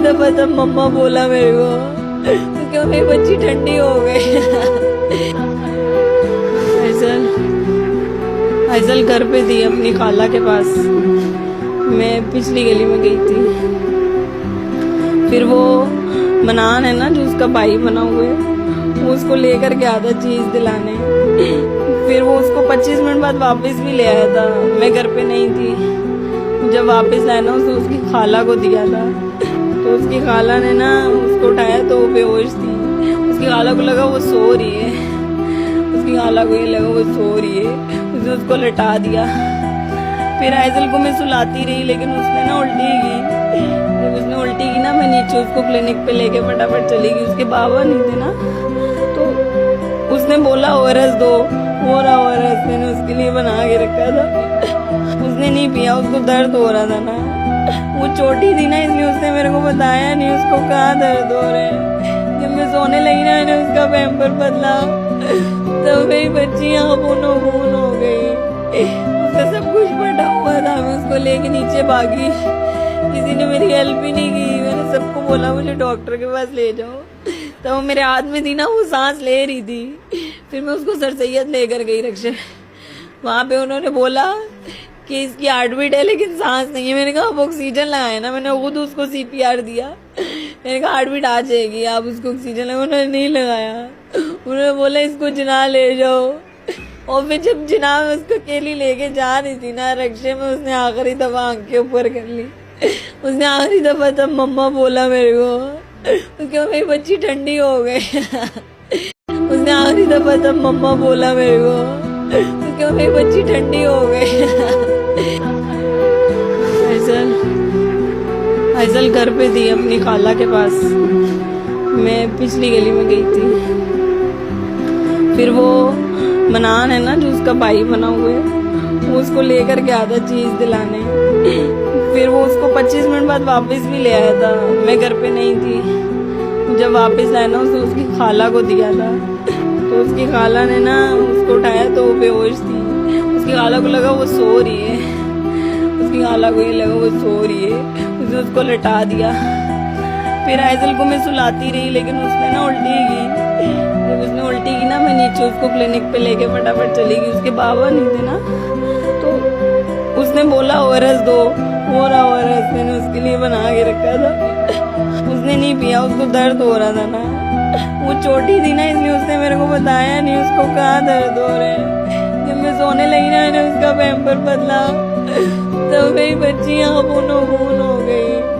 दफा तब मम्मा बोला मेरे को, क्यों मेरी बच्ची ठंडी हो गई। फैसल घर पे थी अपनी खाला के पास, मैं पिछली गली में गई थी। फिर वो मनान है ना जो उसका भाई बना हुआ है, वो उसको लेकर के आता चीज दिलाने। फिर वो उसको 25 मिनट बाद वापस भी ले आया था, मैं घर पे नहीं थी। जब वापस लाया ना उसकी खाला को दिया था, तो उसकी खाला ने ना उसको उठाया तो वो बेहोश थी। उसकी खाला को लगा वो सो रही है, उसकी खाला को ये लगा वो सो रही है, उसने उसको लटा दिया। फिर आइजल को मैं सुलाती रही, लेकिन उसने ना उल्टी की। जब उसने उल्टी की ना, मैं नीचे उसको क्लिनिक पे लेके फटाफट चली गई। उसके बाबा नहीं थे ना, तो उसने बोला ओआरएस दो, हो रहा ओआरएस मैंने उसके लिए बना के रखा था। उसने नहीं पिया, उसको दर्द हो रहा था ना, वो छोटी थी ना, इसलिए उसने मेरे को बताया नहीं उसको कहाँ दर्द हो रहा है। जब मैं सोने लगी ना, मैंने उसका पैम्पर बदला, तब मेरी बच्ची यहाँ पूनो खून हो गई। उसका सब कुछ फटा हुआ था, मैं उसको लेके नीचे भागी, किसी ने मेरी हेल्प ही नहीं की। मैंने सबको बोला मुझे डॉक्टर के पास ले जाओ, तो वो मेरे हाथ में थी ना, वो सांस ले रही थी। फिर मैं उसको सर सैयद लेकर गई रक्षा, वहाँ पे उन्होंने बोला कि इसकी हार्ट बीट है लेकिन सांस नहीं है। मैंने कहा आप ऑक्सीजन लगाए ना, मैंने खुद उसको CPR दिया। मैंने कहा हार्ट बीट आ जाएगी, आप उसको ऑक्सीजन लगाए। उन्होंने नहीं लगाया, उन्होंने बोला इसको जिना ले जाओ। और फिर जब जिना में उसको अकेली लेके जा रही थी ना रक्षे में, उसने आखिरी दफा आंख के ऊपर कर ली। उसने आखिरी दफा तब मम्मा बोला मेरे को, क्यों मेरी बच्ची ठंडी हो गई। उसने आखिरी दफा तब मम्मा बोला मेरे को, क्यों मेरी बच्ची ठंडी हो गई। फैसल घर पे थी अपनी खाला के पास, मैं पिछली गली में गई थी। फिर वो मनान है ना जो उसका भाई बना हुआ है, वो उसको लेकर के आता चीज दिलाने। फिर वो उसको 25 मिनट बाद वापस भी ले आया था, मैं घर पे नहीं थी। जब वापस लाया ना उसकी खाला को दिया था, तो उसकी खाला ने ना उसको उठाया तो वो बेहोश थी। उसकी खाला को लगा वो सो रही है, उसकी खाला को ये लगा वो सो रही है, उसने उसको लटा दिया। फिर आइजल को मैं सुलाती रही, लेकिन उसने ना उल्टी की। जब उसने उल्टी की ना, मैं नीचे उसको क्लिनिक पे लेके फटाफट चली गई। उसके बाबा नहीं थे ना, तो उसने बोला ओआरएस दो, हो रहा ओआरएस मैंने उसके लिए बना के रखा था। उसने नहीं पिया, उसको दर्द हो रहा था ना, वो छोटी थी ना, इसलिए उसने मेरे को बताया नहीं उसको कहाँ दर्द हो रहा है। जब मैं सोने लगी ना, मैंने उसका पैम्पर बदला, तब मेरी बच्ची यहाँ पूनो खून हो गई।